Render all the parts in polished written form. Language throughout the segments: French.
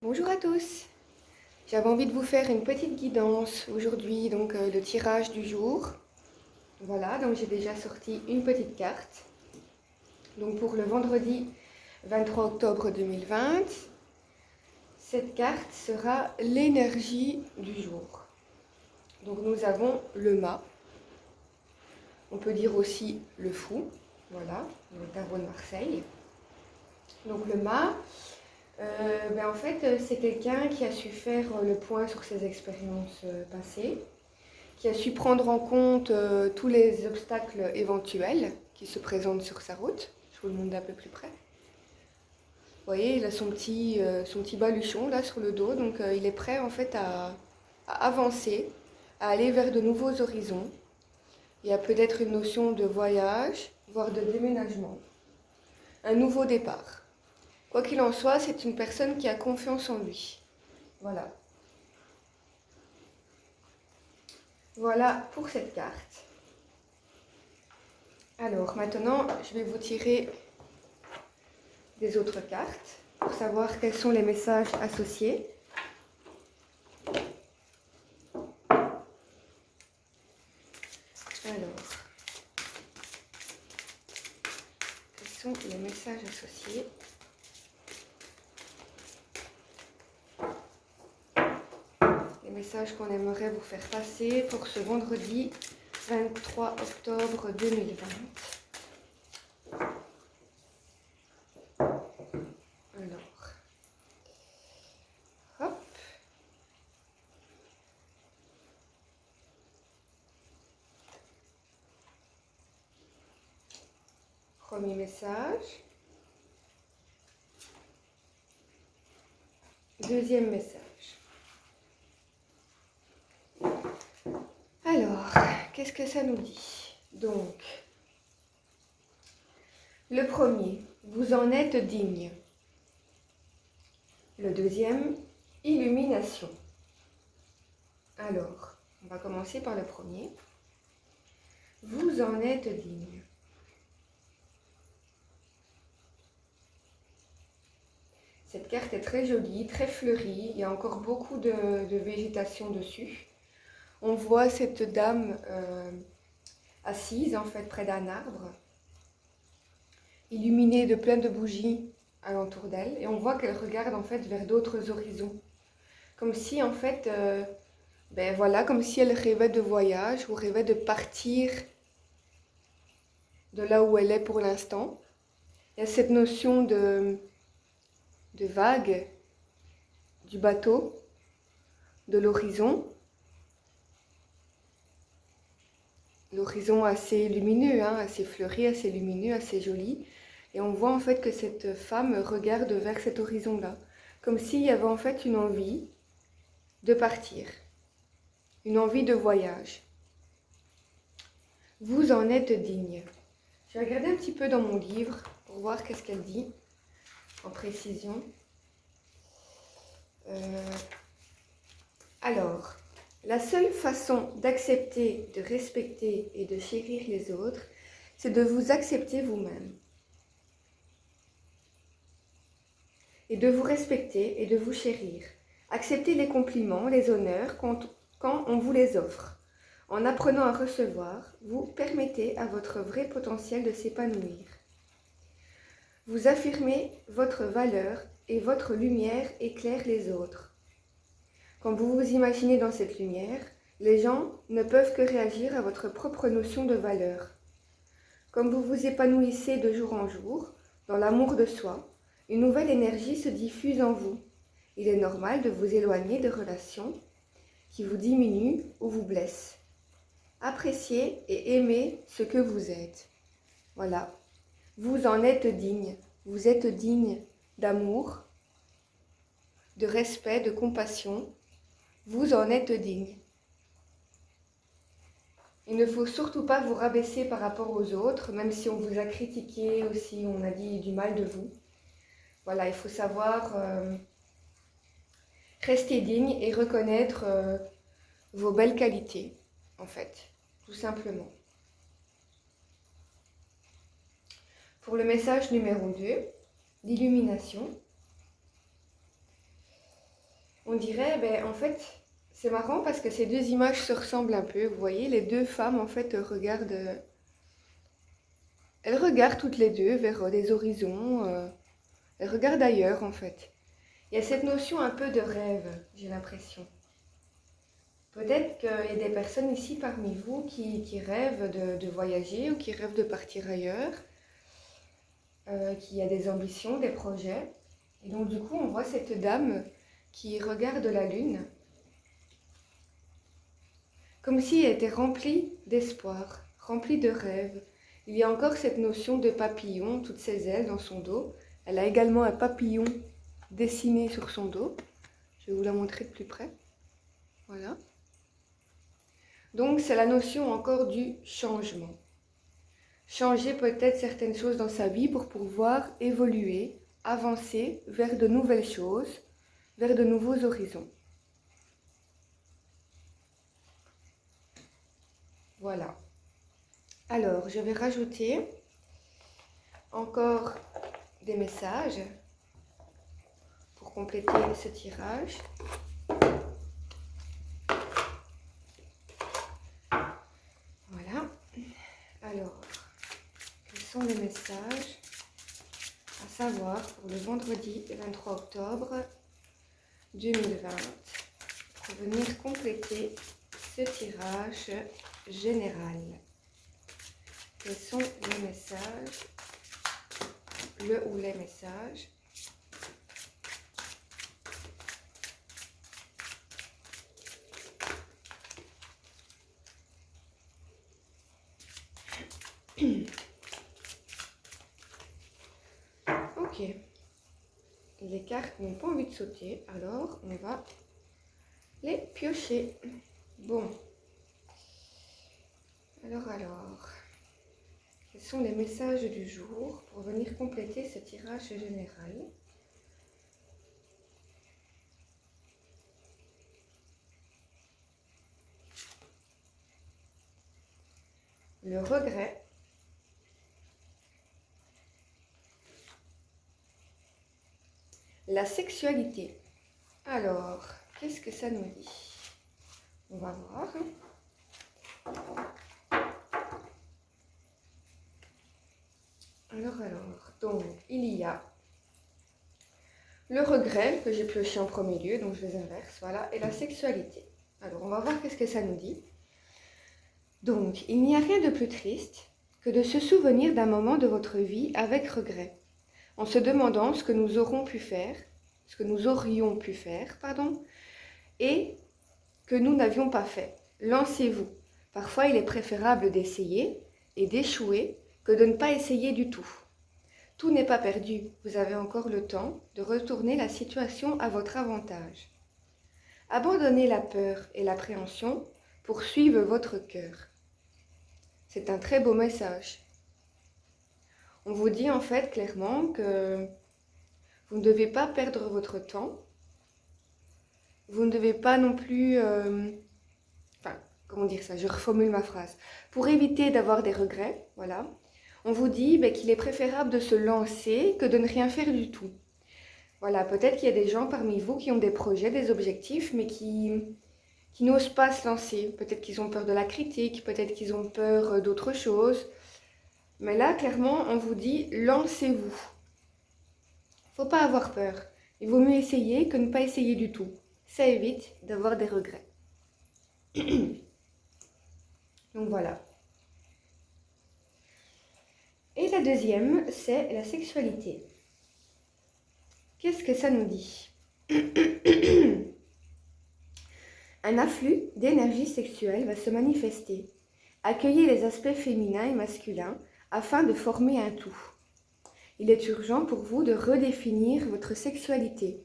Bonjour à tous, j'avais envie de vous faire une petite guidance aujourd'hui, donc le tirage du jour. Voilà, donc j'ai déjà sorti une petite carte. Donc pour le vendredi 23 octobre 2020, cette carte sera l'énergie du jour. Donc nous avons le mât, on peut dire aussi le fou, voilà, le tarot de Marseille. Donc le mât, en fait, c'est quelqu'un qui a su faire le point sur ses expériences passées, qui a su prendre en compte tous les obstacles éventuels qui se présentent sur sa route. Je vous le montre d'un peu plus près. Vous voyez, il a son petit baluchon là sur le dos, donc il est prêt en fait à avancer, à aller vers de nouveaux horizons. Il y a peut-être une notion de voyage, voire de déménagement, un nouveau départ. Quoi qu'il en soit, c'est une personne qui a confiance en lui. Voilà. Voilà pour cette carte. Alors maintenant, je vais vous tirer des autres cartes pour savoir quels sont les messages associés. Alors, quels sont les messages associés? Les messages qu'on aimerait vous faire passer pour ce vendredi 23 octobre 2020. Alors, hop. Premier message. Deuxième message. Alors, qu'est-ce que ça nous dit? Donc, le premier, vous en êtes digne. Le deuxième, illumination. Alors, on va commencer par le premier. Vous en êtes digne. Cette carte est très jolie, très fleurie. Il y a encore beaucoup de végétation dessus. On voit cette dame assise en fait près d'un arbre, illuminée de plein de bougies alentour d'elle. Et on voit qu'elle regarde en fait vers d'autres horizons. Comme si en fait, comme si elle rêvait de voyage ou rêvait de partir de là où elle est pour l'instant. Il y a cette notion de vague, du bateau, de l'horizon. L'horizon assez lumineux, assez fleuri, assez lumineux, assez joli. Et on voit en fait que cette femme regarde vers cet horizon-là. Comme s'il y avait en fait une envie de partir. Une envie de voyage. Vous en êtes digne. Je vais regarder un petit peu dans mon livre pour voir qu'est-ce qu'elle dit en précision. Alors, la seule façon d'accepter, de respecter et de chérir les autres, c'est de vous accepter vous-même. Et de vous respecter et de vous chérir. Acceptez les compliments, les honneurs quand on vous les offre. En apprenant à recevoir, vous permettez à votre vrai potentiel de s'épanouir. Vous affirmez votre valeur et votre lumière éclaire les autres. Quand vous vous imaginez dans cette lumière, les gens ne peuvent que réagir à votre propre notion de valeur. Comme vous vous épanouissez de jour en jour, dans l'amour de soi, une nouvelle énergie se diffuse en vous. Il est normal de vous éloigner de relations qui vous diminuent ou vous blessent. Appréciez et aimez ce que vous êtes. Voilà. Vous en êtes digne. Vous êtes digne d'amour, de respect, de compassion. Vous en êtes digne. Il ne faut surtout pas vous rabaisser par rapport aux autres, même si on vous a critiqué ou si on a dit du mal de vous. Voilà, il faut savoir rester digne et reconnaître vos belles qualités, en fait, tout simplement. Pour le message numéro 2, l'illumination. on dirait, ben, en fait, c'est marrant parce que ces deux images se ressemblent un peu. Vous voyez, les deux femmes, en fait, elles regardent toutes les deux vers des horizons. Elles regardent ailleurs, en fait. Il y a cette notion un peu de rêve, j'ai l'impression. Peut-être qu'il y a des personnes ici parmi vous qui rêvent de voyager ou qui rêvent de partir ailleurs, qui a des ambitions, des projets. Et donc, du coup, on voit cette dame qui regarde la lune, comme si elle était remplie d'espoir, remplie de rêves. Il y a encore cette notion de papillon, toutes ses ailes dans son dos. Elle a également un papillon dessiné sur son dos. Je vais vous la montrer de plus près. Voilà. Donc, c'est la notion encore du changement. Changer peut-être certaines choses dans sa vie pour pouvoir évoluer, avancer vers de nouvelles choses, vers de nouveaux horizons. Voilà. Alors, je vais rajouter encore des messages pour compléter ce tirage. Voilà. Alors, quels sont les messages à savoir pour le vendredi 23 octobre 2020 pour venir compléter ce tirage général? Quels sont les messages, le ou les messages Ok, les cartes n'ont pas envie de sauter, alors on va les piocher. Bon, alors, quels sont les messages du jour pour venir compléter ce tirage général? Le regret. La sexualité. Alors, qu'est-ce que ça nous dit? On va voir. Alors, donc, il y a le regret que j'ai pioché en premier lieu, donc je les inverse, voilà, et la sexualité. Alors, on va voir qu'est-ce que ça nous dit. Donc, il n'y a rien de plus triste que de se souvenir d'un moment de votre vie avec regret, en se demandant ce que nous aurions pu faire, et que nous n'avions pas fait. Lancez-vous. Parfois, il est préférable d'essayer et d'échouer que de ne pas essayer du tout. Tout n'est pas perdu. Vous avez encore le temps de retourner la situation à votre avantage. Abandonnez la peur et l'appréhension pour suivre votre cœur. C'est un très beau message. On vous dit en fait clairement que vous ne devez pas perdre votre temps. Vous ne devez pas non plus... comment dire ça? Je reformule ma phrase. Pour éviter d'avoir des regrets, voilà, on vous dit qu'il est préférable de se lancer que de ne rien faire du tout. Voilà, peut-être qu'il y a des gens parmi vous qui ont des projets, des objectifs, mais qui n'osent pas se lancer. Peut-être qu'ils ont peur de la critique, peut-être qu'ils ont peur d'autre chose. Mais là, clairement, on vous dit, lancez-vous. Faut pas avoir peur. Il vaut mieux essayer que ne pas essayer du tout. Ça évite d'avoir des regrets. Donc voilà. Et la deuxième, c'est la sexualité. Qu'est-ce que ça nous dit? Un afflux d'énergie sexuelle va se manifester. Accueillez les aspects féminins et masculins afin de former un tout. Il est urgent pour vous de redéfinir votre sexualité.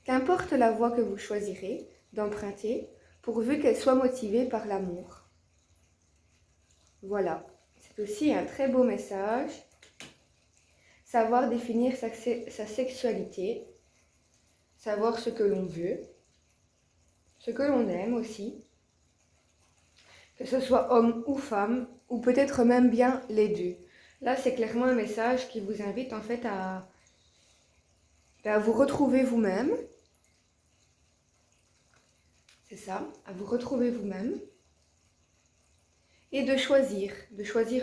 Qu'importe la voie que vous choisirez d'emprunter, pourvu qu'elle soit motivée par l'amour. Voilà, c'est aussi un très beau message. Savoir définir sa sexualité, savoir ce que l'on veut, ce que l'on aime aussi, que ce soit homme ou femme, ou peut-être même bien les deux. Là, c'est clairement un message qui vous invite en fait à vous retrouver vous-même, c'est ça, à vous retrouver vous-même et de choisir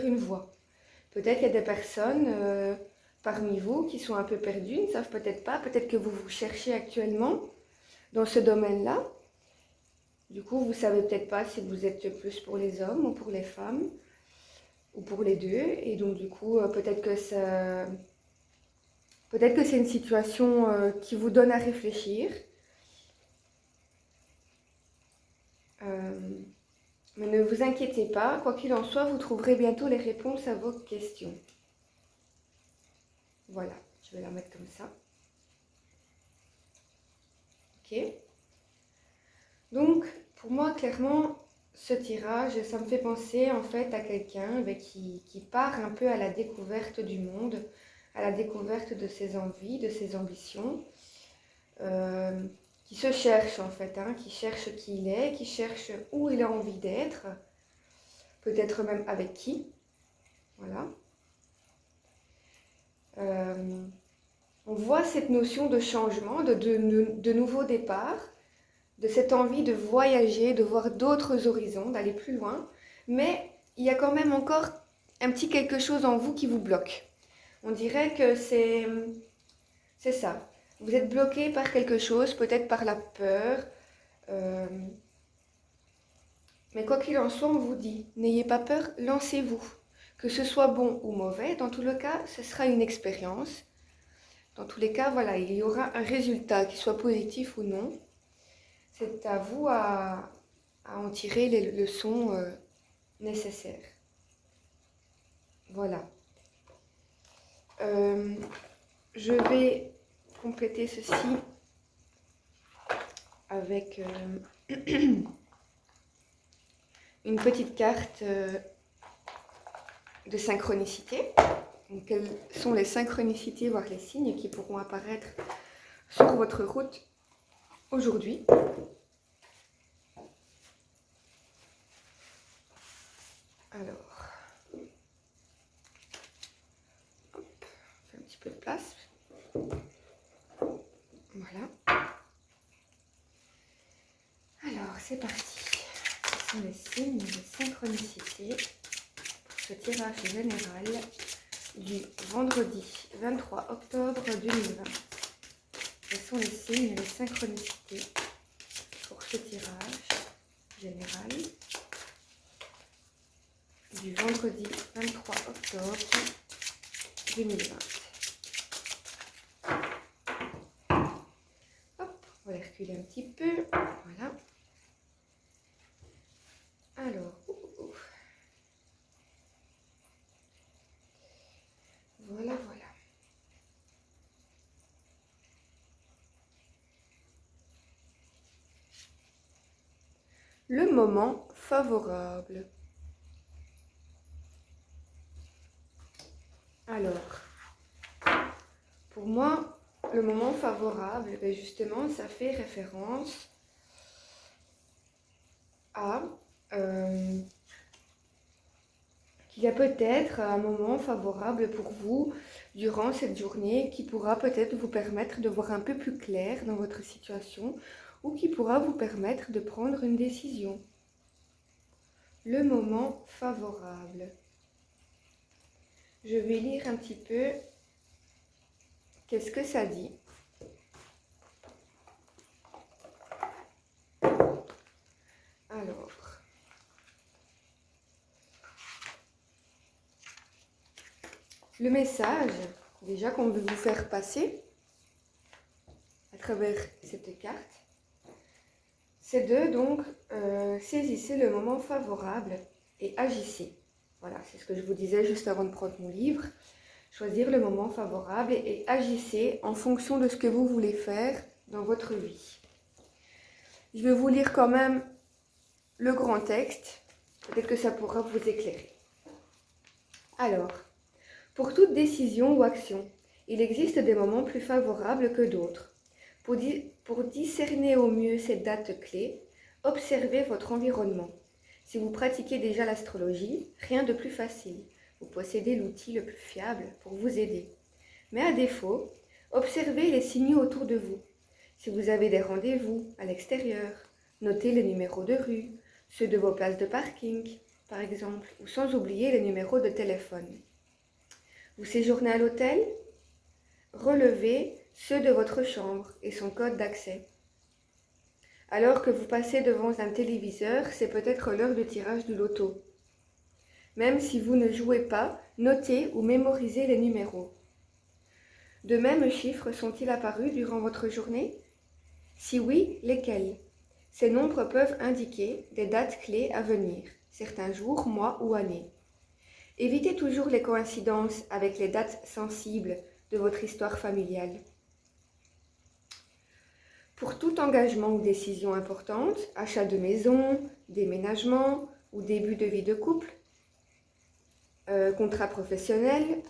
une voie. Peut-être qu'il y a des personnes parmi vous qui sont un peu perdues, ne savent peut-être pas, peut-être que vous vous cherchez actuellement dans ce domaine-là. Du coup, vous ne savez peut-être pas si vous êtes plus pour les hommes ou pour les femmes, ou pour les deux. Et donc, du coup, peut-être que c'est une situation qui vous donne à réfléchir. Mais ne vous inquiétez pas, quoi qu'il en soit, vous trouverez bientôt les réponses à vos questions. Voilà, je vais la mettre comme ça. Ok. Donc, pour moi, clairement, ce tirage, ça me fait penser en fait à quelqu'un qui part un peu à la découverte du monde, à la découverte de ses envies, de ses ambitions, qui se cherche en fait, qui cherche qui il est, qui cherche où il a envie d'être, peut-être même avec qui. Voilà. On voit cette notion de changement, de nouveau départ, de cette envie de voyager, de voir d'autres horizons, d'aller plus loin. Mais il y a quand même encore un petit quelque chose en vous qui vous bloque. On dirait que c'est ça. Vous êtes bloqué par quelque chose, peut-être par la peur. Mais quoi qu'il en soit, on vous dit, n'ayez pas peur, lancez-vous. Que ce soit bon ou mauvais, dans tous les cas, ce sera une expérience. Dans tous les cas, voilà, il y aura un résultat, qu'il soit positif ou non. C'est à vous à en tirer les leçons nécessaires. Voilà. Je vais compléter ceci avec une petite carte de synchronicité. Donc, quelles sont les synchronicités, voire les signes qui pourront apparaître sur votre route aujourd'hui. Alors, hop, on fait un petit peu de place. Voilà. Alors, c'est parti. Ce sont les signes de synchronicité pour ce tirage général du vendredi 23 octobre 2020. Ce sont les signes et les synchronicités pour ce tirage général du vendredi 23 octobre 2020. Hop, on va les reculer un petit peu. Voilà. Alors, voilà. Le moment favorable. Alors, pour moi, le moment favorable, justement, ça fait référence à qu'il y a peut-être un moment favorable pour vous durant cette journée qui pourra peut-être vous permettre de voir un peu plus clair dans votre situation ou qui pourra vous permettre de prendre une décision. Le moment favorable. Je vais lire un petit peu qu'est-ce que ça dit. Alors, le message, déjà qu'on veut vous faire passer à travers cette carte, c'est de donc saisissez le moment favorable et agissez. Voilà, c'est ce que je vous disais juste avant de prendre mon livre. Choisir le moment favorable et agissez en fonction de ce que vous voulez faire dans votre vie. Je vais vous lire quand même le grand texte. Peut-être que ça pourra vous éclairer. Alors, pour toute décision ou action, il existe des moments plus favorables que d'autres. Pour discerner au mieux ces dates clés, observez votre environnement. Si vous pratiquez déjà l'astrologie, rien de plus facile. Vous possédez l'outil le plus fiable pour vous aider. Mais à défaut, observez les signaux autour de vous. Si vous avez des rendez-vous à l'extérieur, Notez les numéros de rue, ceux de vos places de parking, par exemple, ou sans oublier les numéros de téléphone. Vous séjournez à l'hôtel? Relevez ceux de votre chambre et son code d'accès. Alors que vous passez devant un téléviseur, c'est peut-être l'heure du tirage du loto. Même si vous ne jouez pas, notez ou mémorisez les numéros. De mêmes chiffres sont-ils apparus durant votre journée? Si oui, lesquels? Ces nombres peuvent indiquer des dates clés à venir, certains jours, mois ou années. Évitez toujours les coïncidences avec les dates sensibles de votre histoire familiale. Pour tout engagement ou décision importante, achat de maison, déménagement ou début de vie de couple, contrat professionnel,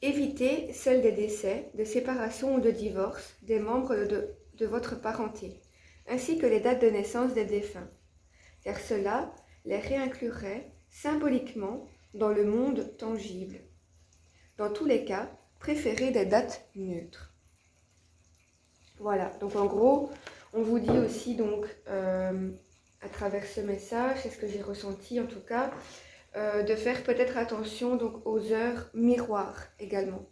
évitez celle des décès, de séparation ou de divorce des membres de votre parenté, ainsi que les dates de naissance des défunts, car cela les réinclurait symboliquement dans le monde tangible. Dans tous les cas, préférez des dates neutres. Voilà, donc en gros, on vous dit aussi donc à travers ce message, c'est ce que j'ai ressenti en tout cas, de faire peut-être attention donc aux heures miroirs également.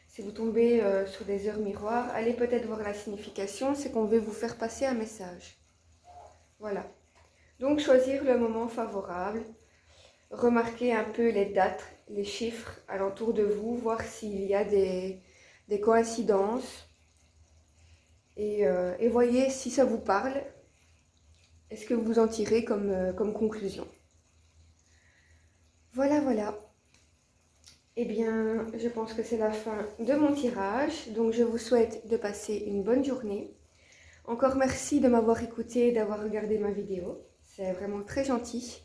Si vous tombez sur des heures miroirs, allez peut-être voir la signification, c'est qu'on veut vous faire passer un message. Voilà. Donc choisir le moment favorable, remarquer un peu les dates, les chiffres alentour de vous, voir s'il y a des coïncidences et voyez si ça vous parle et ce que vous en tirez comme conclusion. Voilà, voilà. Eh bien, je pense que c'est la fin de mon tirage, donc je vous souhaite de passer une bonne journée. Encore merci de m'avoir écouté et d'avoir regardé ma vidéo, c'est vraiment très gentil.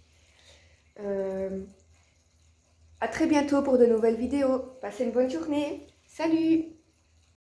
À très bientôt pour de nouvelles vidéos. Passez une bonne journée. Salut!